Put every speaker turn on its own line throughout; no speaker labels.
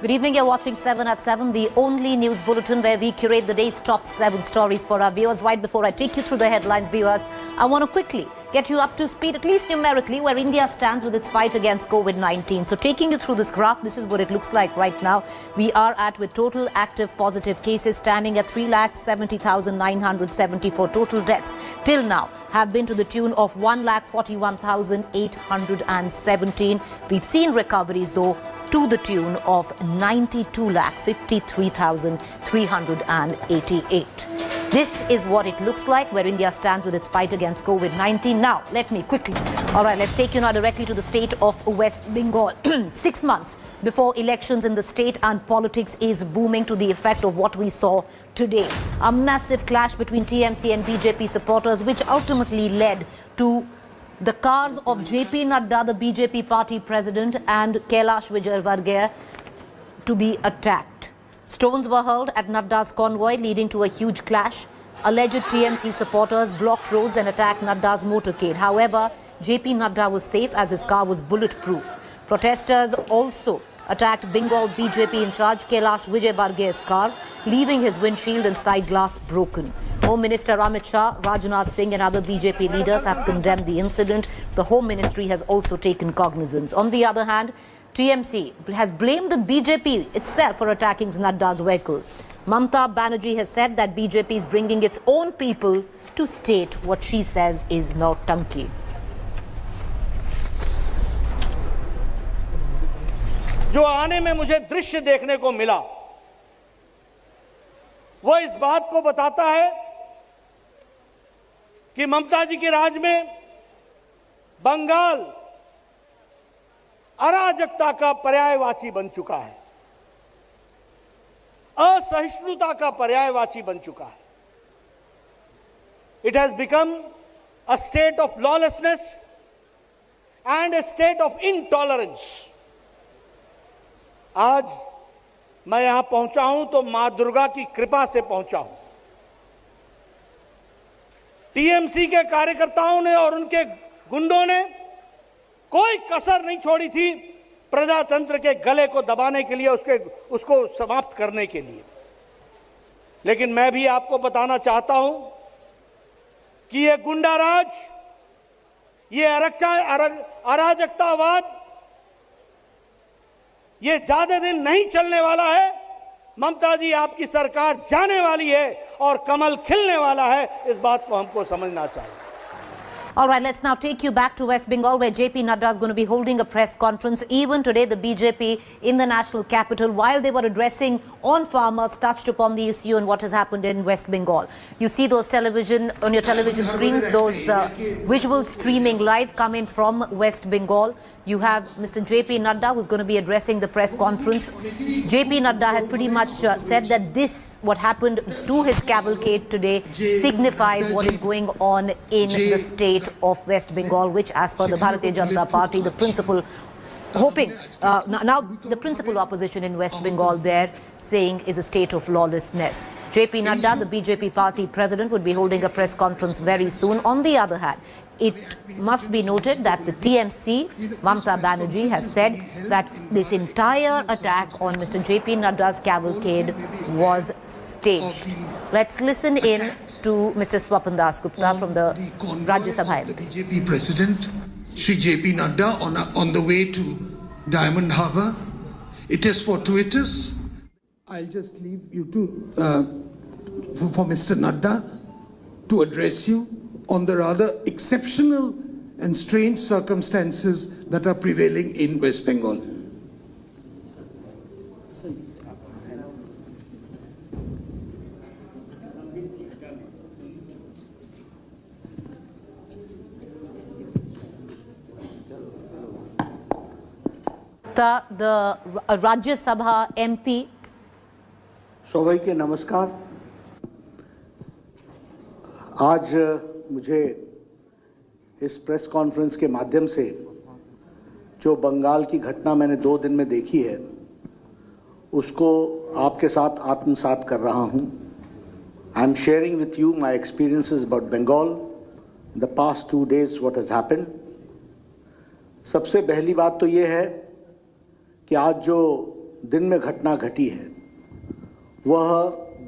Good evening, you're watching 7 at 7, the only news bulletin where we curate the day's top 7 stories for our viewers. Right before I take you through the headlines, viewers, I want to quickly get you up to speed, at least numerically, where India stands with its fight against COVID-19. So taking you through this graph, this is what it looks like right now. We are at, with total active positive cases standing at 3,70,974. Total deaths till now have been to the tune of 1,41,817. We've seen recoveries, though, to the tune of 92,53,388. This is what it looks like where India stands with its fight against COVID-19. Now, let's take you now directly to the state of West Bengal. 6 months before elections in the state, and politics is booming to the effect of what we saw today. A massive clash between TMC and BJP supporters, which ultimately led to the cars of JP Nadda, the BJP party president, and Kailash Vijaywargiya to be attacked. Stones were hurled at Nadda's convoy, leading to a huge clash. Alleged TMC supporters blocked roads and attacked Nadda's motorcade. However, JP Nadda was safe as his car was bulletproof. Protesters also attacked Bengal BJP in charge Kailash Vijaywargiya's car, leaving his windshield and side glass broken. Home Minister Amit Shah, Rajnath Singh and other BJP leaders have condemned the incident. The Home Ministry has also taken cognizance. On the other hand, TMC has blamed the BJP itself for attacking Nadda's vehicle. Mamata Banerjee has said that BJP is bringing its own people to state what she says is Nautanki.
जो आने में मुझे दृश्य देखने को मिला वो इस बात को बताता है कि ममता जी के राज में बंगाल अराजकता का पर्यायवाची बन चुका है, असहिष्णुता का पर्यायवाची बन चुका है. It has become a state of lawlessness and a state of intolerance. आज मैं यहां पहुंचा हूं तो मां दुर्गा की कृपा से पहुंचा हूं. टीएमसी के कार्यकर्ताओं ने और उनके गुंडों ने कोई कसर नहीं छोड़ी थी प्रजातंत्र के गले को दबाने के लिए, उसको समाप्त करने के लिए. लेकिन मैं भी आपको बताना चाहता हूं कि ये गुंडाराज, ये अराजकतावाद, ये ज्यादा दिन नहीं चलने वाला है. ममता जी, आपकी सरकार जाने वाली है और कमल खिलने वाला है. इस बात को हमको समझना चाहिए.
All right, let's now take you back to West Bengal, where JP Nadda is going to be holding a press conference. Even today, the BJP in the national capital, while they were addressing on farmers, touched upon the issue and what has happened in West Bengal. You see those on your television screens, those visuals streaming live coming from West Bengal. You have Mr. JP Nadda, who's going to be addressing the press conference. JP Nadda has pretty much said that what happened to his cavalcade today signifies what is going on in the state of West Bengal, which, as per the Bharatiya Janata Party, the principal the principal opposition in West Bengal there saying is a state of lawlessness. JP Nadda, the BJP party president, would be holding a press conference very soon. On the other hand, it must be noted that the TMC, Mamata Banerjee, has said that this entire attack on Mr. JP Nadda's cavalcade was staged. Let's listen in to Mr. Swapan Das Gupta from the Rajya Sabha.
The BJP president, Shri JP Nadda, on the way to Diamond Harbour. It is fortuitous. I'll just leave you to for Mr. Nadda to address you on the rather exceptional and strange circumstances that are prevailing in West Bengal.
The Rajya Sabha MP.
सभी के नमस्कार. आज मुझे इस press conference के माध्यम से जो बंगाल की घटना मैंने 2 दिन में देखी है उसको आपके साथ आत्मसात कर रहा हूं. I am sharing with you my experiences about Bengal, the past 2 days what has happened. सबसे पहली बात तो ये है कि आज जो दिन में घटना घटी है वह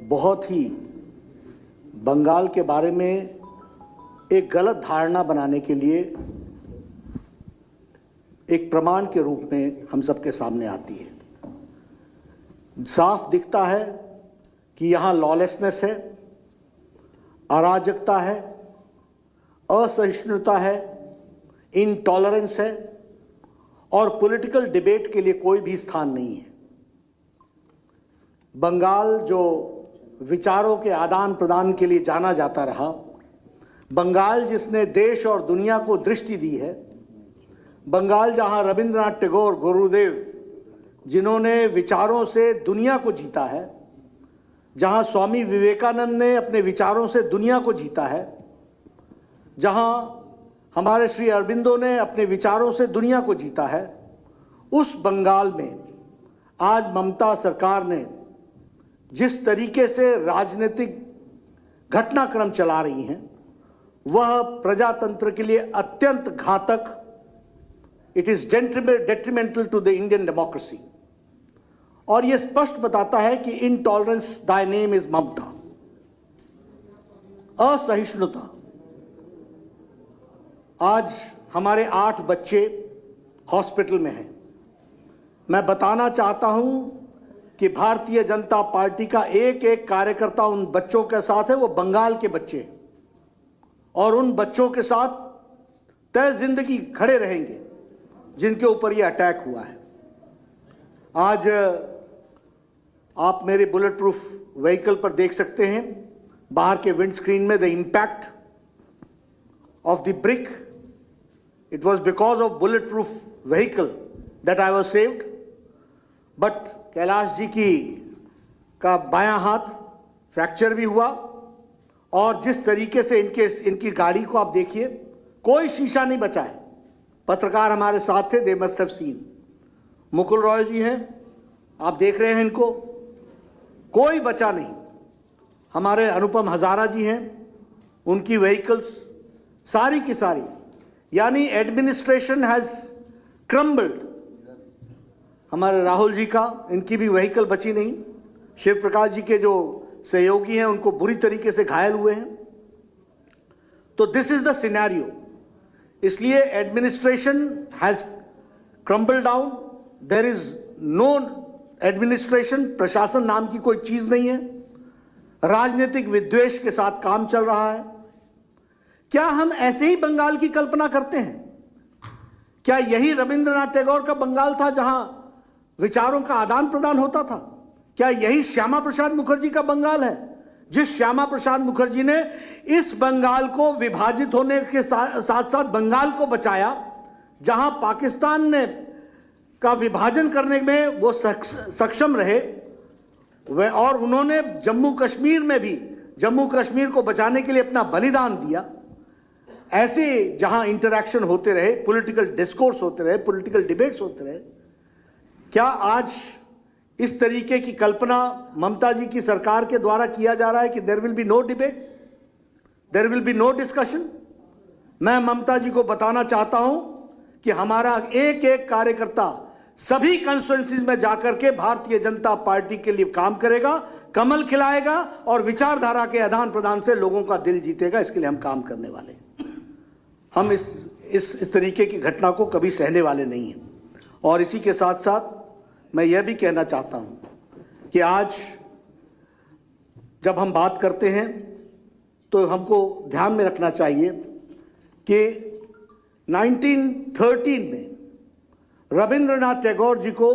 बहुत ही बंगाल के बारे में एक गलत धारणा बनाने के लिए एक प्रमाण के रूप में हम सबके सामने आती है। साफ दिखता है कि यहाँ लॉलेसनेस है, अराजकता है, असहिष्णुता है, इनटॉलरेंस है और पॉलिटिकल डिबेट के लिए कोई भी स्थान नहीं है। बंगाल जो विचारों के आदान प्रदान के लिए जाना जाता रहा, बंगाल जिसने देश और दुनिया को दृष्टि दी है, बंगाल जहां रविंद्रनाथ टैगोर गुरुदेव जिन्होंने विचारों से दुनिया को जीता है, जहां स्वामी विवेकानंद ने अपने विचारों से दुनिया को जीता है, जहां हमारे श्री अरबिंदो ने अपने विचारों से दुनिया को जीता है, उस बंगाल में आज ममता सरकार ने जिस तरीके से राजनीतिक घटनाक्रम चला रही हैं वह प्रजातंत्र के लिए अत्यंत घातक, it is detrimental to the Indian democracy. और यह स्पष्ट बताता है कि इनटॉलरेंस दाय नेम इज ममता, असहिष्णुता। आज हमारे 8 बच्चे हॉस्पिटल में हैं। मैं बताना चाहता हूं कि भारतीय जनता पार्टी का एक एक कार्यकर्ता उन बच्चों के साथ है, वो बंगाल के बच्चे हैं और उन बच्चों के साथ तय जिंदगी खड़े रहेंगे जिनके ऊपर ये अटैक हुआ है। आज आप मेरे बुलेट प्रूफ व्हीकल पर देख सकते हैं बाहर के विंड स्क्रीन में the impact of the brick. It was because of bulletproof vehicle that I was saved. But Kailash ji का बायां हाथ फ्रैक्चर भी हुआ और जिस तरीके से इनकी गाड़ी को आप देखिए, कोई शीशा नहीं बचा है। पत्रकार हमारे साथ थे, they must have seen. Mukul Roy ji हैं, आप देख रहे हैं इनको, कोई बचा नहीं। हमारे अनुपम हजारा जी हैं, उनकी व्हीकल्स सारी की सारी, यानी एडमिनिस्ट्रेशन हैज क्रम्बल्ड। हमारे राहुल जी का, इनकी भी व्हीकल बची नहीं। शिव प्रकाश जी के जो सहयोगी हैं उनको बुरी तरीके से घायल हुए हैं। तो दिस इज द सिनेरियो। इसलिए administration has crumble down. There is no administration, प्रशासन नाम की कोई चीज नहीं है। राजनीतिक विद्वेष के साथ काम चल रहा है। क्या हम ऐसे ही बंगाल की कल्पना करते हैं? क्या यही रविंद्रनाथ टैगोर का बंगाल था जहां विचारों का आदान प्रदान होता था? क्या यही श्यामा प्रसाद मुखर्जी का बंगाल है, जिस श्यामा प्रसाद मुखर्जी ने इस बंगाल को विभाजित होने के साथ साथ बंगाल को बचाया, जहां पाकिस्तान ने का विभाजन करने में वो सक्षम रहे और उन्होंने जम्मू कश्मीर में भी जम्मू कश्मीर को बचाने के लिए अपना बलिदान दिया। ऐसे जहां इंटरैक्शन होते रहे, पॉलिटिकल डिस्कोर्स होते रहे, पॉलिटिकल डिबेट्स होते रहे, क्या आज इस तरीके की कल्पना ममता जी की सरकार के द्वारा किया जा रहा है कि there will be no debate, there will be no discussion? मैं ममता जी को बताना चाहता हूं कि हमारा एक एक कार्यकर्ता सभी कंस्टिट्यूएंसीज में जाकर के भारतीय जनता पार्टी के लिए काम करेगा, कमल खिलाएगा और विचारधारा के आदान प्रदान से लोगों का दिल जीतेगा। इसके लिए हम काम करने वाले हैं। हम इस तरीके की घटना को कभी सहने वाले नहीं हैं। और इसी के साथ साथ मैं यह भी कहना चाहता हूं कि आज जब हम बात करते हैं तो हमको ध्यान में रखना चाहिए कि 1913 में रविंद्रनाथ टैगोर जी को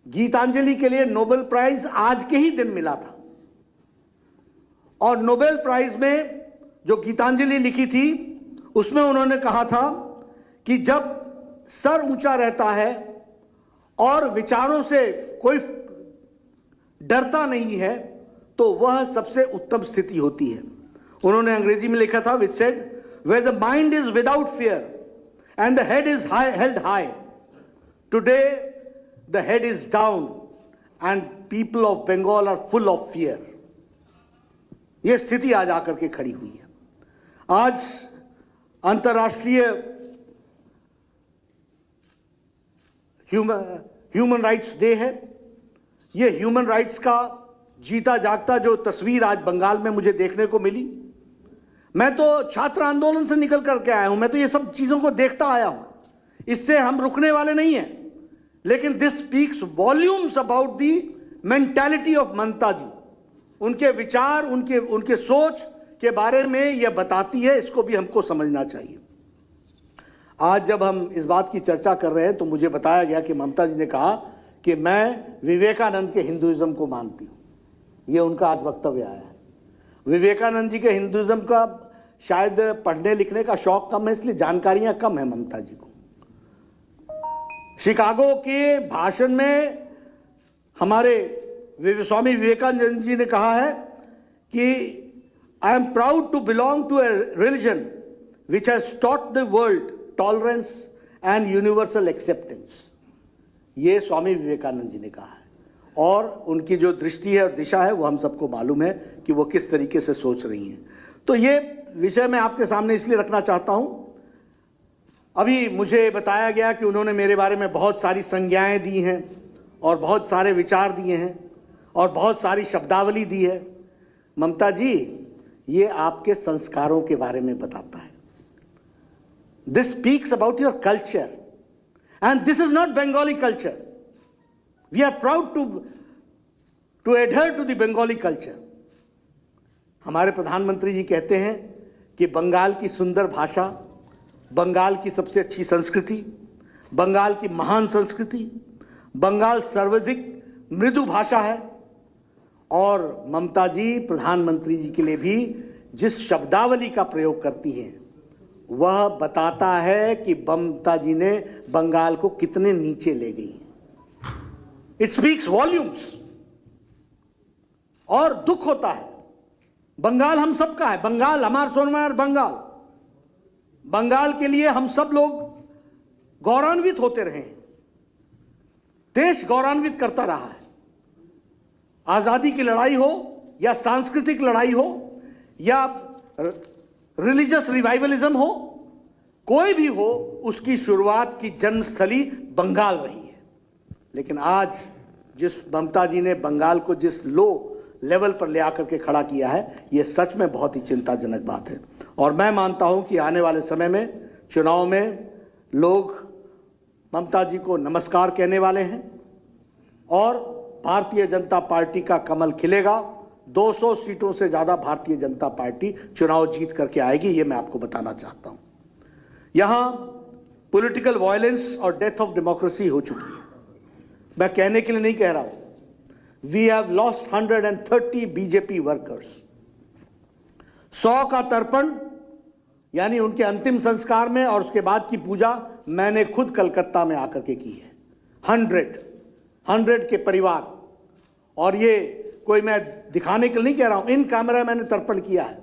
गीतांजलि के लिए नोबेल प्राइज आज के ही दिन मिला था। और नोबेल प्राइज में जो गीतांजलि लिखी थी उसमें उन्होंने कहा था कि जब सर ऊंचा रहता है और विचारों से कोई डरता नहीं है तो वह सबसे उत्तम स्थिति होती है। उन्होंने अंग्रेजी में लिखा था, which said, where the mind is without fear and the head is held high, today the head is down and people of Bengal are full of fear. यह स्थिति आज आकर के खड़ी हुई है। आज अंतर्राष्ट्रीय ह्यूमन राइट्स डे है। ये ह्यूमन राइट्स का जीता जागता जो तस्वीर आज बंगाल में मुझे देखने को मिली, मैं तो छात्र आंदोलन से निकल करके आया हूं, मैं तो ये सब चीजों को देखता आया हूं, इससे हम रुकने वाले नहीं हैं। लेकिन this speaks volumes about the mentality of Mamata ji. उनके विचार, उनके सोच के बारे में यह बताती है, इसको भी हमको समझना चाहिए। आज जब हम इस बात की चर्चा कर रहे हैं तो मुझे बताया गया कि ममता जी ने कहा कि मैं विवेकानंद के हिंदुइज्म को मानती हूं। यह उनका आज वक्तव्य आया है। विवेकानंद जी के हिंदुइज्म का शायद पढ़ने लिखने का शौक कम है, इसलिए जानकारियां कम है ममता जी को। शिकागो के भाषण में हमारे स्वामी विवेकानंद जी ने कहा है कि I am proud to belong to a religion which has taught the world tolerance and universal acceptance. ये स्वामी विवेकानंद जी ने कहा है, और उनकी जो दृष्टि है और दिशा है वो हम सबको मालूम है कि वो किस तरीके से सोच रही हैं। तो ये विषय मैं आपके सामने इसलिए रखना चाहता हूं। अभी मुझे बताया गया कि उन्होंने मेरे बारे में बहुत सारी संज्ञाएं दी हैं और बहुत सारे विचार दिए हैं और बहुत सारी शब्दावली दी है। ममता जी, ये आपके संस्कारों के बारे में बताता है। This speaks about your culture and this is not Bengali culture. We are proud to adhere to the Bengali culture. हमारे प्रधानमंत्री जी कहते हैं कि बंगाल की सुंदर भाषा, बंगाल की सबसे अच्छी संस्कृति, बंगाल की महान संस्कृति, बंगाल सर्वाधिक मृदु भाषा है। और ममता जी प्रधानमंत्री जी के लिए भी जिस शब्दावली का प्रयोग करती हैं वह बताता है कि ममता जी ने बंगाल को कितने नीचे ले गई हैं। It speaks volumes. और दुख होता है, बंगाल हम सबका है, बंगाल हमारा सोनमार बंगाल, बंगाल के लिए हम सब लोग गौरवान्वित होते रहे हैं। देश गौरवान्वित करता रहा है। आजादी की लड़ाई हो या सांस्कृतिक लड़ाई हो या रिलीजियस रिवाइवलिज्म हो, कोई भी हो, उसकी शुरुआत की जन्मस्थली बंगाल रही है। लेकिन आज जिस ममता जी ने बंगाल को जिस लो लेवल पर ले आकर के खड़ा किया है, यह सच में बहुत ही चिंताजनक बात है। और मैं मानता हूं कि आने वाले समय में चुनाव में लोग ममता जी को नमस्कार कहने वाले हैं और भारतीय जनता पार्टी का कमल खिलेगा। 200 सीटों से ज्यादा भारतीय जनता पार्टी चुनाव जीत करके आएगी, ये मैं आपको बताना चाहता हूं। यहां पॉलिटिकल वायलेंस और डेथ ऑफ डेमोक्रेसी हो चुकी है। मैं कहने के लिए नहीं कह रहा हूं। We have lost 130 BJP workers. 100 का तर्पण यानी उनके अंतिम संस्कार में और उसके बाद की पूजा मैंने खुद कलकत्ता में आकर के की है। 100 के परिवार, और ये कोई मैं दिखाने के लिए नहीं कह रहा हूं, इन कैमरा मैंने तर्पण किया है।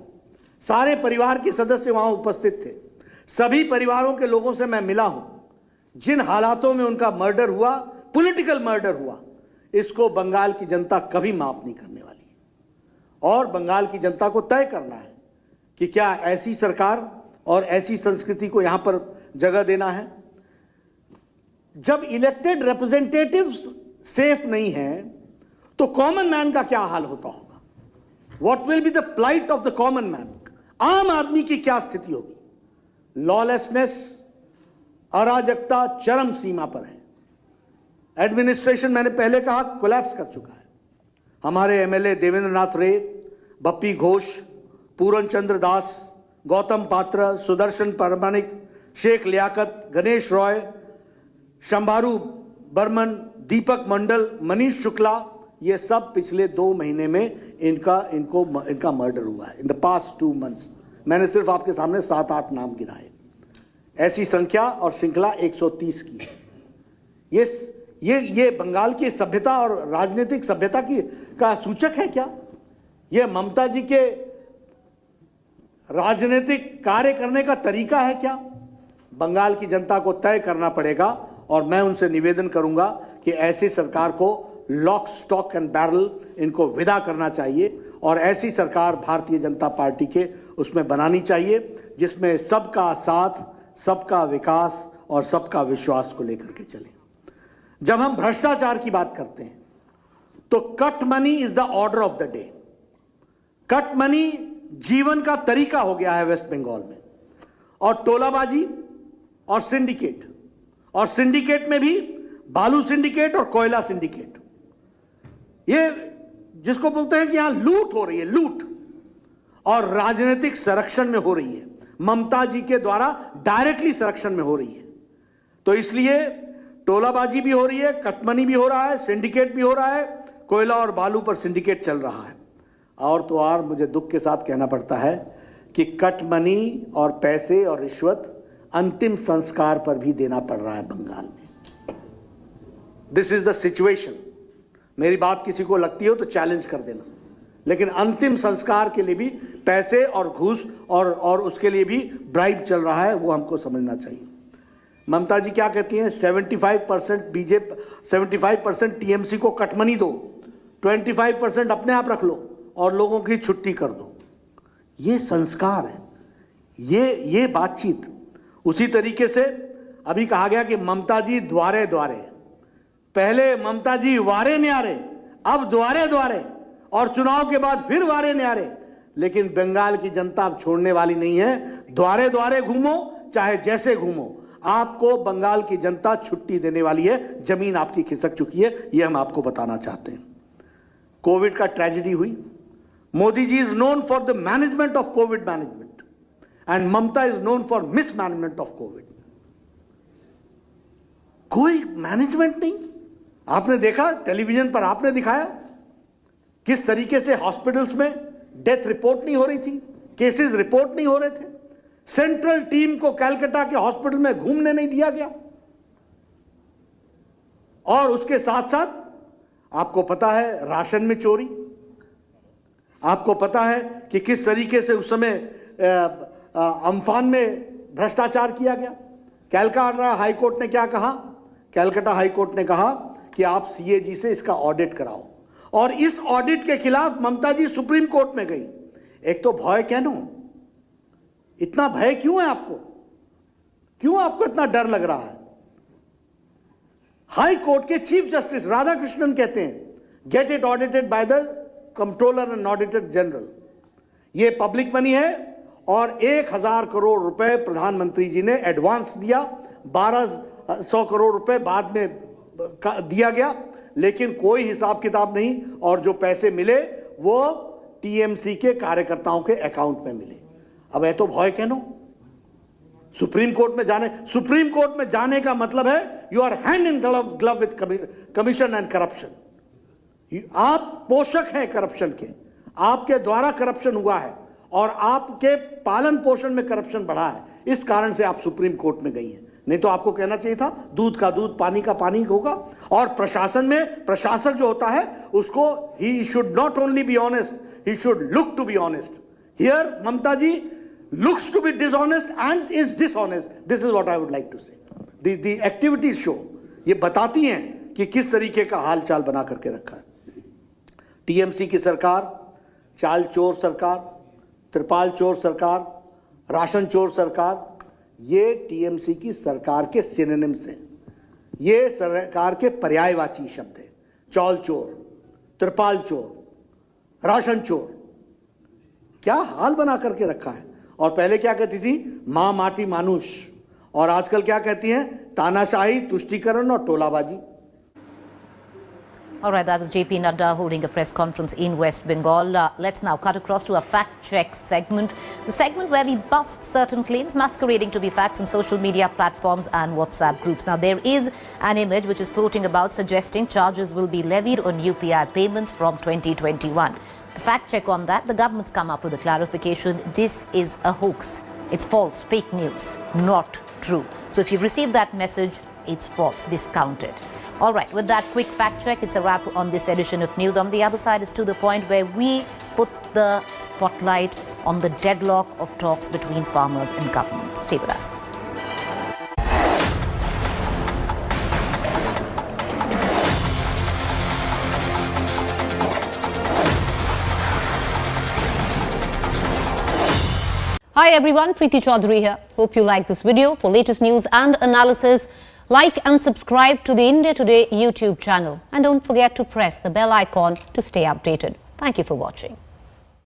सारे परिवार के सदस्य वहां उपस्थित थे। सभी परिवारों के लोगों से मैं मिला हूं। जिन हालातों में उनका मर्डर हुआ, पॉलिटिकल मर्डर हुआ, इसको बंगाल की जनता कभी माफ नहीं करने वाली। और बंगाल की जनता को तय करना है कि क्या ऐसी सरकार और ऐसी संस्कृति को यहां पर जगह देना है। जब इलेक्टेड रिप्रेजेंटेटिव्स सेफ नहीं है तो कॉमन मैन का क्या हाल होता होगा? What will be the plight of the common man? आम आदमी की क्या स्थिति होगी? लॉलेसनेस, अराजकता चरम सीमा पर है। एडमिनिस्ट्रेशन, मैंने पहले कहा, कोलैप्स कर चुका है। हमारे एमएलए देवेंद्र नाथ रे, बप्पी घोष, पूरन चंद्र दास, गौतम पात्र, सुदर्शन परमानिक, शेख लियाकत, गणेश रॉय, शंभारू बर्मन, दीपक मंडल, मनीष शुक्ला, ये सब पिछले 2 महीने में इनका मर्डर हुआ है। इन द पास्ट 2 मंथ्स मैंने सिर्फ आपके सामने 7-8 नाम गिनाए। ऐसी संख्या और श्रृंखला 130 की है। ये बंगाल की सभ्यता और राजनीतिक सभ्यता का सूचक है क्या? ये ममता जी के राजनीतिक कार्य करने का तरीका है क्या? बंगाल की जनता को तय करना पड़ेगा और मैं उनसे निवेदन करूंगा कि ऐसी सरकार को लॉक स्टॉक एंड बैरल इनको विदा करना चाहिए और ऐसी सरकार भारतीय जनता पार्टी के उसमें बनानी चाहिए जिसमें सबका साथ, सबका विकास और सबका विश्वास को लेकर के चले। जब हम भ्रष्टाचार की बात करते हैं तो cut money is the order of the day. Cut money जीवन का तरीका हो गया है वेस्ट बंगाल में। और टोलाबाजी और सिंडिकेट में भी बालू सिंडिकेट और कोयला सिंडिकेट, ये जिसको बोलते हैं कि यहां लूट हो रही है, लूट और राजनीतिक संरक्षण में हो रही है, ममता जी के द्वारा डायरेक्टली संरक्षण में हो रही है। तो इसलिए टोलाबाजी भी हो रही है, कटमनी भी हो रहा है, सिंडिकेट भी हो रहा है, कोयला और बालू पर सिंडिकेट चल रहा है। और तो और मुझे दुख के साथ कहना पड़ता है कि कटमनी और पैसे और रिश्वत अंतिम संस्कार पर भी देना पड़ रहा है बंगाल में। This is the situation. मेरी बात किसी को लगती हो तो चैलेंज कर देना, लेकिन अंतिम संस्कार के लिए भी पैसे और घूस और उसके लिए भी ब्राइब चल रहा है, वो हमको समझना चाहिए। ममता जी क्या कहती हैं? 75% बीजेपी, 75% टीएमसी को कटमनी दो, 25% अपने आप रख लो और लोगों की छुट्टी कर दो। ये संस्कार है, ये बातचीत। उसी तरीके से अभी कहा गया कि ममता जी द्वारे द्वारे, पहले ममता जी वारे न्यारे, अब द्वारे द्वारे, और चुनाव के बाद फिर वारे न्यारे। लेकिन बंगाल की जनता अब छोड़ने वाली नहीं है। द्वारे द्वारे घूमो, चाहे जैसे घूमो, आपको बंगाल की जनता छुट्टी देने वाली है। जमीन आपकी खिसक चुकी है, यह हम आपको बताना चाहते हैं। कोविड का ट्रेजेडी हुई। Modi ji is known for the management of COVID management and Mamata is known for mismanagement of COVID. कोई मैनेजमेंट नहीं। आपने देखा, टेलीविजन पर आपने दिखाया किस तरीके से हॉस्पिटल्स में डेथ रिपोर्ट नहीं हो रही थी, केसेस रिपोर्ट नहीं हो रहे थे। सेंट्रल टीम को कलकत्ता के हॉस्पिटल में घूमने नहीं दिया गया। और उसके साथ साथ आपको पता है राशन में चोरी, आपको पता है कि किस तरीके से उस समय अम्फान में भ्रष्टाचार किया गया। कलकत्ता हाईकोर्ट ने क्या कहा? कलकत्ता हाईकोर्ट ने कहा कि आप सीएजी से इसका ऑडिट कराओ, और इस ऑडिट के खिलाफ ममता जी सुप्रीम कोर्ट में गई। एक तो भय क्यों, इतना भय क्यों है आपको? क्यों आपको इतना डर लग रहा है? हाई कोर्ट के चीफ जस्टिस राधाकृष्णन कहते हैं get it audited by the controller and auditor general. ये पब्लिक मनी है और 1000 करोड़ रुपए प्रधानमंत्री जी ने एडवांस दिया, 1200 करोड़ रुपए बाद में दिया गया, लेकिन कोई हिसाब किताब नहीं। और जो पैसे मिले वो टीएमसी के कार्यकर्ताओं के अकाउंट में मिले। अब है तो भय कहनो। सुप्रीम कोर्ट में जाने का मतलब है you are hand in glove with commission and corruption. आप पोषक हैं करप्शन के, आपके द्वारा करप्शन हुआ है और आपके पालन पोषण में करप्शन बढ़ा है। इस कारण से आप सुप्रीम कोर्ट में गई हैं। नहीं तो आपको कहना चाहिए था दूध का दूध, पानी का पानी होगा। और प्रशासन में प्रशासक जो होता है उसको he should not only be honest, he should look to be honest. Here Mamata ji looks to be dishonest and is dishonest. This is what I would like to say. The activities show, ये बताती हैं कि किस तरीके का हाल चाल बना करके रखा है। टीएमसी की सरकार, चाल चोर सरकार, त्रिपाल चोर सरकार, राशन चोर सरकार, ये टीएमसी की सरकार के सिनोनिम्स हैं। ये सरकार के पर्यायवाची शब्द है। चौल चोर, त्रिपाल चोर, राशन चोर, क्या हाल बना करके रखा है। और पहले क्या कहती थी? मां माटी मानुष। और आजकल क्या कहती हैं? तानाशाही, तुष्टीकरण और टोलाबाजी।
All right, that was JP Nadda holding a press conference in West Bengal. Let's now cut across to a fact-check segment, the segment where we bust certain claims masquerading to be facts on social media platforms and WhatsApp groups. Now, there is an image which is floating about suggesting charges will be levied on UPI payments from 2021. The fact check on that, the government's come up with a clarification. This is a hoax. It's false, fake news, not true. So if you've received that message, it's false, discount it. All right, with that quick fact check, it's a wrap on this edition of News. On the other side is to the point where we put the spotlight on the deadlock of talks between farmers and government. Stay with us.
Hi everyone, Preeti Chaudhary here. Hope you like this video. For latest news and analysis,
Like and subscribe to the India Today YouTube channel. And don't forget to press the bell icon to stay updated. Thank you for watching.